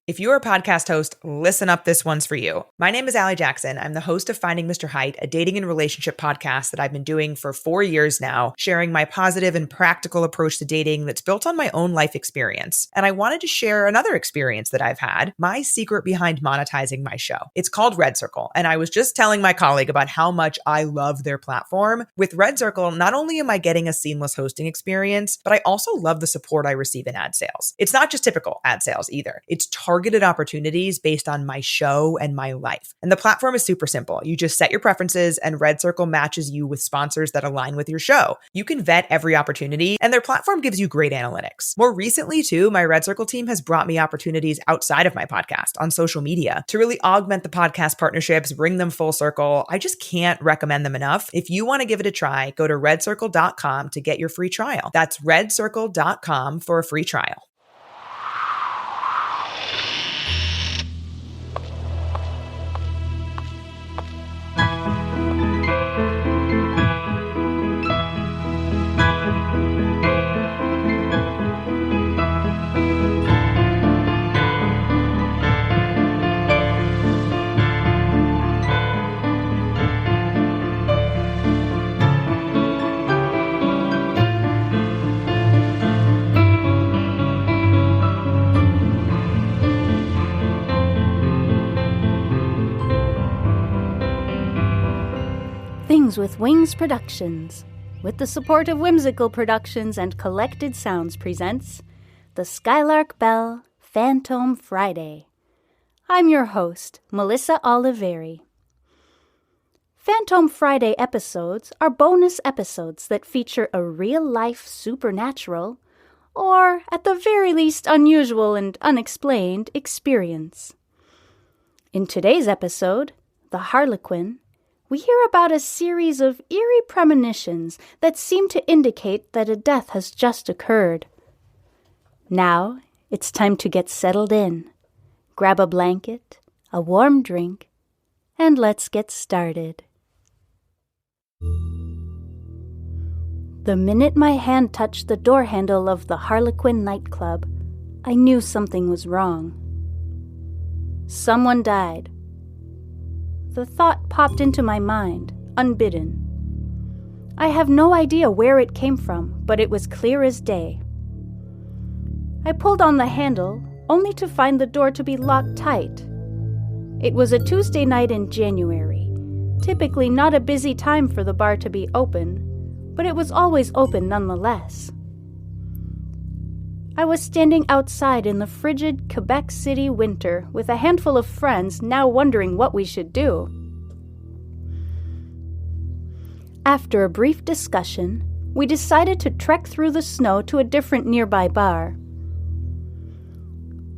If you're a podcast host, listen up, this one's for you. My name is Allie Jackson. I'm the host of Finding Mr. Height, a dating and relationship podcast that I've been doing for 4 years now, sharing my positive and practical approach to dating that's built on my own life experience. And I wanted to share another experience that I've had, my secret behind monetizing my show. It's called Red Circle, and I was just telling my colleague about how much I love their platform. With Red Circle, not only am I getting a seamless hosting experience, but I also love the support I receive in ad sales. It's not just typical ad sales either. It's targeted opportunities based on my show and my life. And the platform is super simple. You just set your preferences and Red Circle matches you with sponsors that align with your show. You can vet every opportunity and their platform gives you great analytics. More recently too, my Red Circle team has brought me opportunities outside of my podcast on social media to really augment the podcast partnerships, bring them full circle. I just can't recommend them enough. If you want to give it a try, go to redcircle.com to get your free trial. That's redcircle.com for a free trial. Things with Wings Productions, with the support of Whimsical Productions and Collected Sounds, presents the Skylark Bell Fantome Friday. I'm your host, Melissa Oliveri. Fantome Friday episodes are bonus episodes that feature a real-life supernatural, or at the very least unusual and unexplained, experience. In today's episode, The Harlequin, we hear about a series of eerie premonitions that seem to indicate that a death has just occurred. Now, it's time to get settled in. Grab a blanket, a warm drink, and let's get started. The minute my hand touched the door handle of the Harlequin nightclub, I knew something was wrong. Someone died. The thought popped into my mind, unbidden. I have no idea where it came from, but it was clear as day. I pulled on the handle, only to find the door to be locked tight. It was a Tuesday night in January, typically not a busy time for the bar to be open, but it was always open nonetheless. I was standing outside in the frigid Quebec City winter with a handful of friends, now wondering what we should do. After a brief discussion, we decided to trek through the snow to a different nearby bar.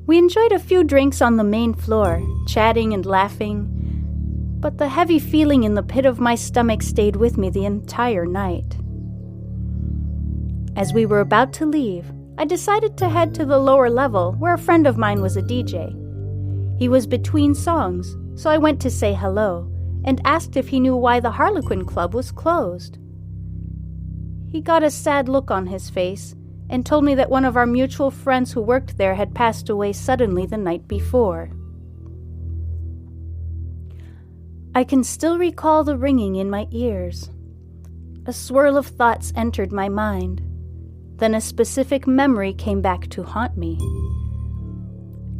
We enjoyed a few drinks on the main floor, chatting and laughing, but the heavy feeling in the pit of my stomach stayed with me the entire night. As we were about to leave, I decided to head to the lower level where a friend of mine was a DJ. He was between songs, so I went to say hello and asked if he knew why the Harlequin Club was closed. He got a sad look on his face and told me that one of our mutual friends who worked there had passed away suddenly the night before. I can still recall the ringing in my ears. A swirl of thoughts entered my mind. Then a specific memory came back to haunt me.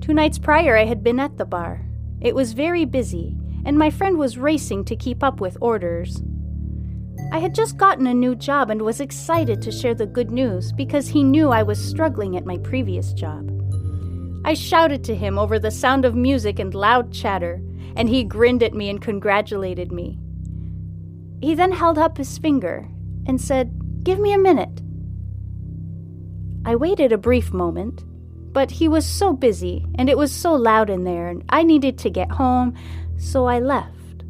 2 nights prior, I had been at the bar. It was very busy, and my friend was racing to keep up with orders. I had just gotten a new job and was excited to share the good news because he knew I was struggling at my previous job. I shouted to him over the sound of music and loud chatter, and he grinned at me and congratulated me. He then held up his finger and said, "Give me a minute." I waited a brief moment, but he was so busy and it was so loud in there and I needed to get home, so I left.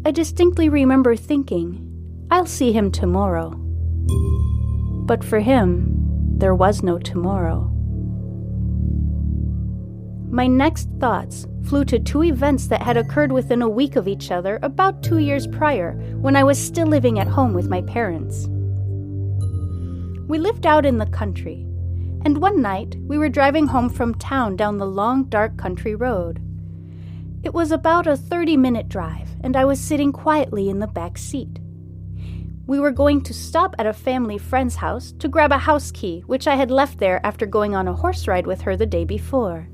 I distinctly remember thinking, I'll see him tomorrow. But for him, there was no tomorrow. My next thoughts flew to 2 events that had occurred within a week of each other about 2 years prior, when I was still living at home with my parents. We lived out in the country, And one night, we were driving home from town down the long, dark country road. It was about a 30-minute drive, and I was sitting quietly in the back seat. We were going to stop at a family friend's house to grab a house key, which I had left there after going on a horse ride with her the day before.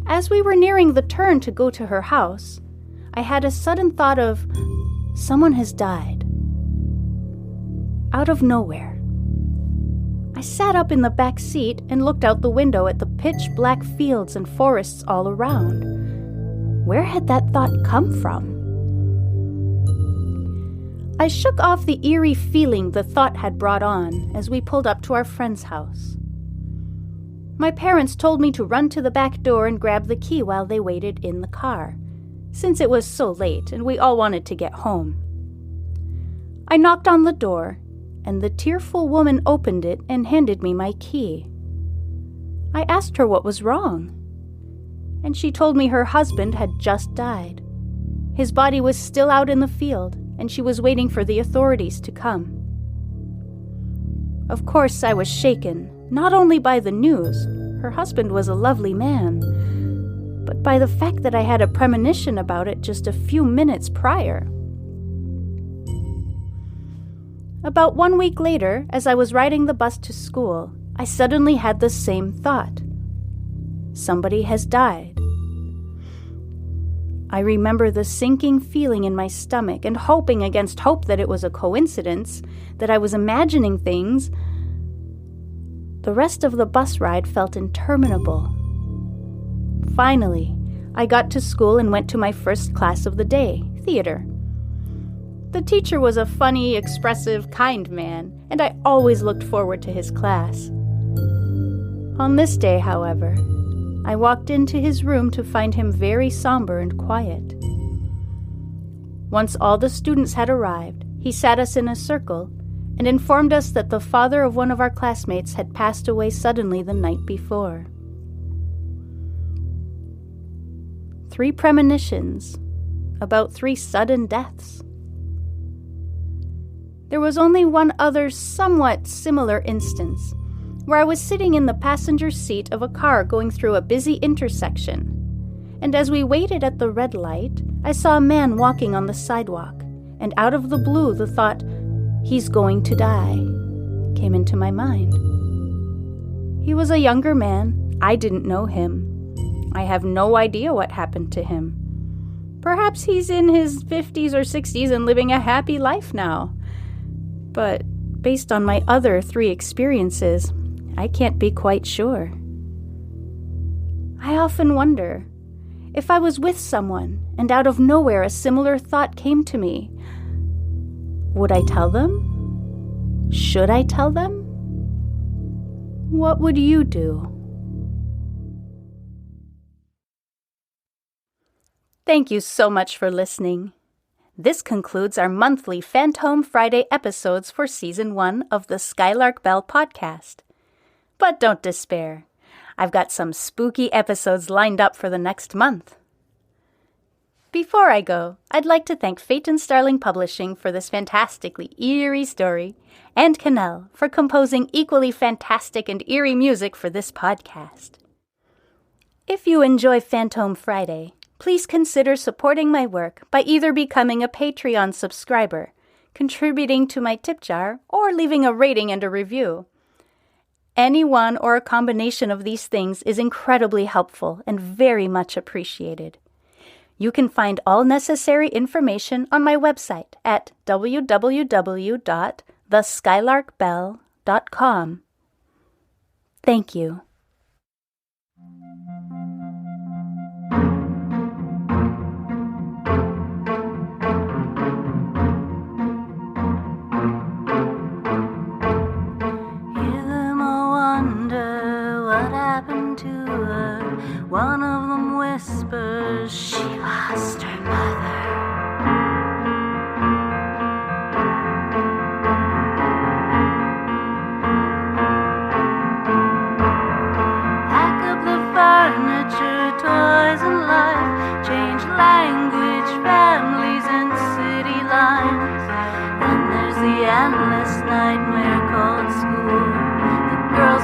As we were nearing the turn to go to her house, I had a sudden thought of, someone has died. Out of nowhere. I sat up in the back seat and looked out the window at the pitch-black fields and forests all around. Where had that thought come from? I shook off the eerie feeling the thought had brought on as we pulled up to our friend's house. My parents told me to run to the back door and grab the key while they waited in the car, since it was so late and we all wanted to get home. I knocked on the door, and the tearful woman opened it and handed me my key. I asked her what was wrong, and she told me her husband had just died. His body was still out in the field, and she was waiting for the authorities to come. Of course, I was shaken, not only by the news, her husband was a lovely man, but by the fact that I had a premonition about it just a few minutes prior. About 1 week later, as I was riding the bus to school, I suddenly had the same thought. Somebody has died. I remember the sinking feeling in my stomach and hoping against hope that it was a coincidence, that I was imagining things. The rest of the bus ride felt interminable. Finally, I got to school and went to my first class of the day, theater. The teacher was a funny, expressive, kind man, and I always looked forward to his class. On this day, however, I walked into his room to find him very somber and quiet. Once all the students had arrived, he sat us in a circle and informed us that the father of one of our classmates had passed away suddenly the night before. 3 premonitions about 3 sudden deaths. There was only one other somewhat similar instance, where I was sitting in the passenger seat of a car going through a busy intersection, and as we waited at the red light, I saw a man walking on the sidewalk, and out of the blue the thought, "He's going to die," came into my mind. He was a younger man. I didn't know him. I have no idea what happened to him. Perhaps he's in his 50s or 60s and living a happy life now. But based on my other 3 experiences, I can't be quite sure. I often wonder, if I was with someone and out of nowhere a similar thought came to me, would I tell them? Should I tell them? What would you do? Thank you so much for listening. This concludes our monthly Fantome Friday episodes for Season 1 of the Skylark Bell podcast. But don't despair. I've got some spooky episodes lined up for the next month. Before I go, I'd like to thank Fate and Starling Publishing for this fantastically eerie story, and Cannell for composing equally fantastic and eerie music for this podcast. If you enjoy Fantome Friday, please consider supporting my work by either becoming a Patreon subscriber, contributing to my tip jar, or leaving a rating and a review. Any one or a combination of these things is incredibly helpful and very much appreciated. You can find all necessary information on my website at www.theskylarkbell.com. Thank you. One of them whispers she lost her mother. Pack up the furniture, toys and life, change language, families and city lines. Then there's the endless nightmare called school. The girls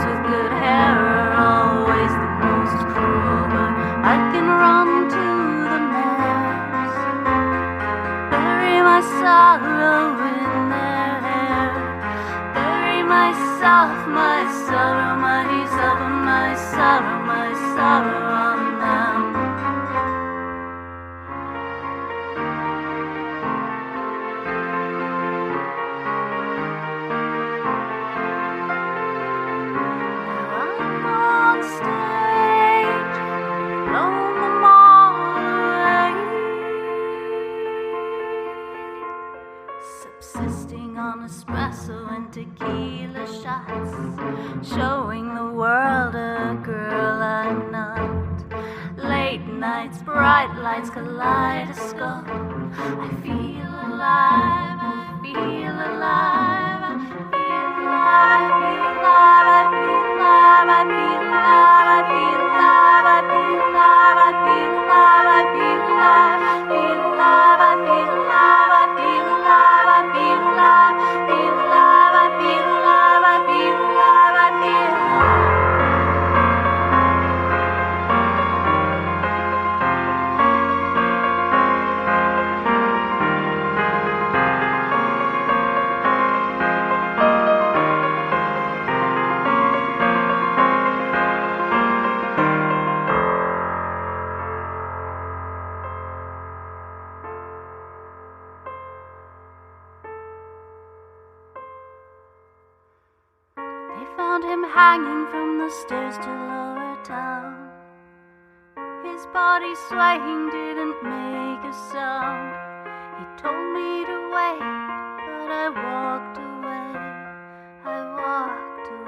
its bright lights kaleidoscope. I feel alive, I feel alive, I feel alive, I feel alive, I feel alive, I feel alive, I feel alive, I feel alive, I feel alive, I feel alive, feel alive, I feel alive, I feel alive, I feel alive, feel alive, I feel alive, I feel alive, I feel alive. Found him hanging from the stairs to Lower Town. His body swaying didn't make a sound. He told me to wait, but I walked away. I walked away.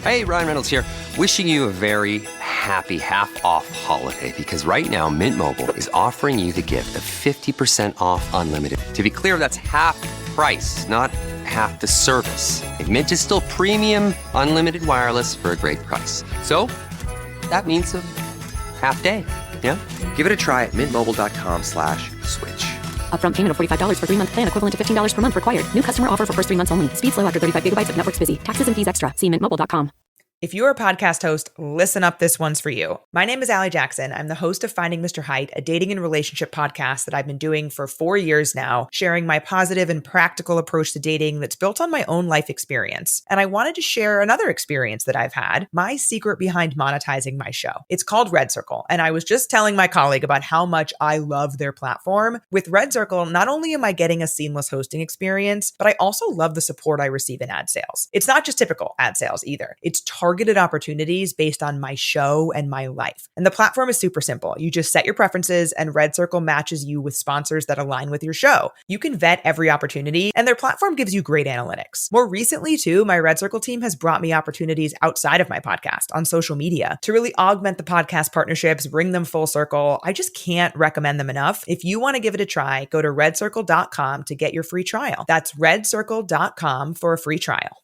Hey, Ryan Reynolds here, wishing you a very happy half-off holiday, because right now Mint Mobile is offering you the gift of 50% off unlimited. To be clear, that's half price, not half the service. And Mint is still premium unlimited wireless for a great price. So that means a half day, yeah? Give it a try at mintmobile.com/switch. Upfront payment of $45 for 3-month plan, equivalent to $15 per month required. New customer offer for first 3 months only. Speed slow after 35 gigabytes if network's busy. Taxes and fees extra. See mintmobile.com. If you're a podcast host, listen up, this one's for you. My name is Allie Jackson. I'm the host of Finding Mr. Height, a dating and relationship podcast that I've been doing for 4 years now, sharing my positive and practical approach to dating that's built on my own life experience. And I wanted to share another experience that I've had, my secret behind monetizing my show. It's called Red Circle, and I was just telling my colleague about how much I love their platform. With Red Circle, not only am I getting a seamless hosting experience, but I also love the support I receive in ad sales. It's not just typical ad sales either. It's targeted opportunities based on my show and my life. And the platform is super simple. You just set your preferences and Red Circle matches you with sponsors that align with your show. You can vet every opportunity and their platform gives you great analytics. More recently too, my Red Circle team has brought me opportunities outside of my podcast on social media to really augment the podcast partnerships, bring them full circle. I just can't recommend them enough. If you want to give it a try, go to redcircle.com to get your free trial. That's redcircle.com for a free trial.